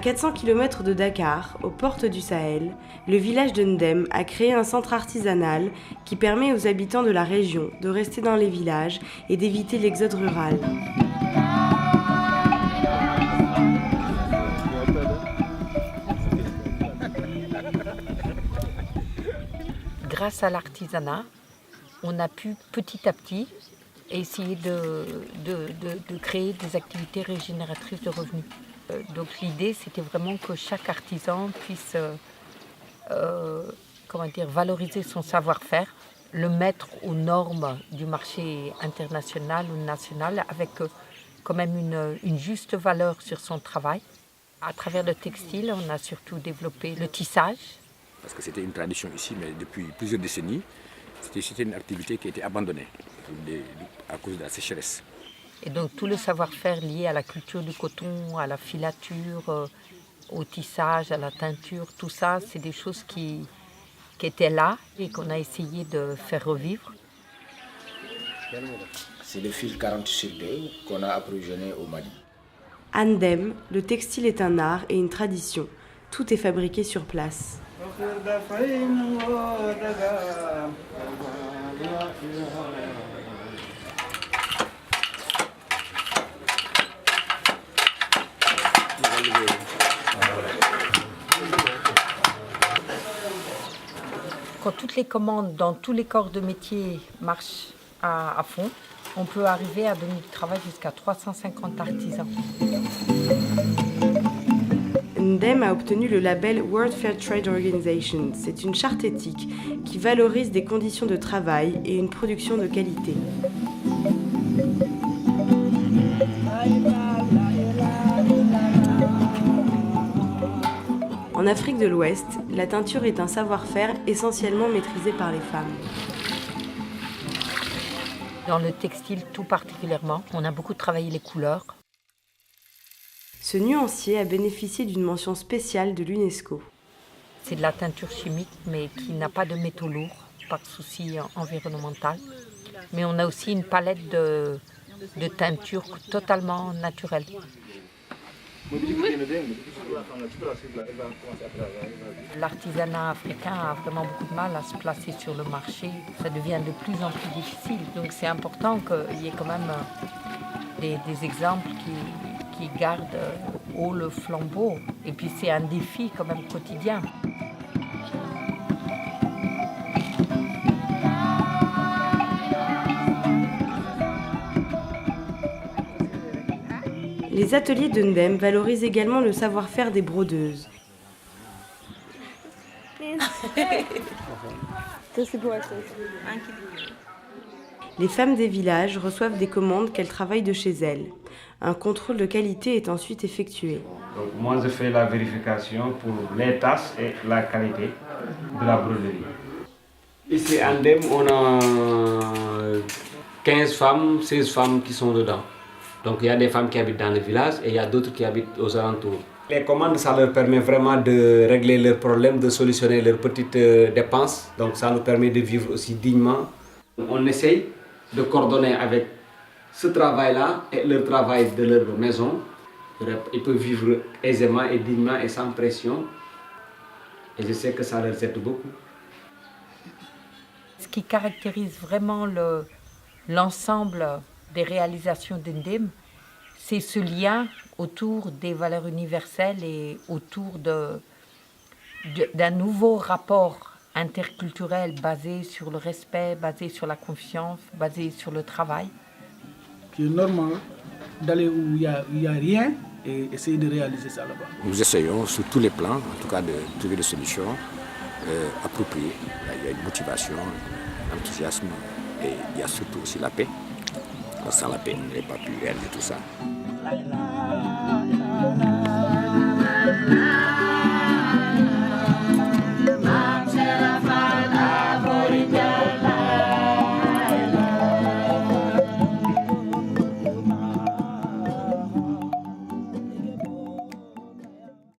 400 km de Dakar, aux portes du Sahel, le village de Ndem a créé un centre artisanal qui permet aux habitants de la région de rester dans les villages et d'éviter l'exode rural. Grâce à l'artisanat, on a pu petit à petit essayer de créer des activités régénératrices de revenus. Donc l'idée, c'était vraiment que chaque artisan puisse valoriser son savoir-faire, le mettre aux normes du marché international ou national avec quand même une juste valeur sur son travail. À travers le textile, on a surtout développé le tissage. Parce que c'était une tradition ici, mais depuis plusieurs décennies, c'était une activité qui était abandonnée à cause de la sécheresse. Et donc tout le savoir-faire lié à la culture du coton, à la filature, au tissage, à la teinture, tout ça, c'est des choses qui étaient là et qu'on a essayé de faire revivre. C'est le fil 40 sur 2 qu'on a approvisionné au Mali. À Ndem, le textile est un art et une tradition. Tout est fabriqué sur place. Quand toutes les commandes dans tous les corps de métier marchent à fond, on peut arriver à donner du travail jusqu'à 350 artisans. Ndem a obtenu le label World Fair Trade Organization. C'est une charte éthique qui valorise des conditions de travail et une production de qualité. En Afrique de l'Ouest, la teinture est un savoir-faire essentiellement maîtrisé par les femmes. Dans le textile tout particulièrement, on a beaucoup travaillé les couleurs. Ce nuancier a bénéficié d'une mention spéciale de l'UNESCO. C'est de la teinture chimique, mais qui n'a pas de métaux lourds, par souci environnemental. Mais on a aussi une palette de teinture totalement naturelle. L'artisanat africain a vraiment beaucoup de mal à se placer sur le marché. Ça devient de plus en plus difficile. Donc c'est important qu'il y ait quand même des exemples qui gardent haut le flambeau. Et puis c'est un défi quand même quotidien. Les ateliers de Ndem valorisent également le savoir-faire des brodeuses. Les femmes des villages reçoivent des commandes qu'elles travaillent de chez elles. Un contrôle de qualité est ensuite effectué. Donc moi je fais la vérification pour les tasses et la qualité de la broderie. Ici à Ndem, on a 15 femmes, 16 femmes qui sont dedans. Donc il y a des femmes qui habitent dans le village et il y a d'autres qui habitent aux alentours. Les commandes, ça leur permet vraiment de régler leurs problèmes, de solutionner leurs petites dépenses. Donc ça nous permet de vivre aussi dignement. On essaye de coordonner avec ce travail-là et le travail de leur maison. Ils peuvent vivre aisément et dignement et sans pression. Et je sais que ça leur aide beaucoup. Ce qui caractérise vraiment l'ensemble des réalisations d'Ndem, c'est ce lien autour des valeurs universelles et autour d'un nouveau rapport interculturel basé sur le respect, basé sur la confiance, basé sur le travail. C'est normal d'aller où il y a rien et essayer de réaliser ça là-bas. Nous essayons sur tous les plans, en tout cas, de trouver des solutions appropriées. Il y a une motivation, un enthousiasme et il y a surtout aussi la paix. Sans la paix, il n'y aurait pas pu réaliser tout ça.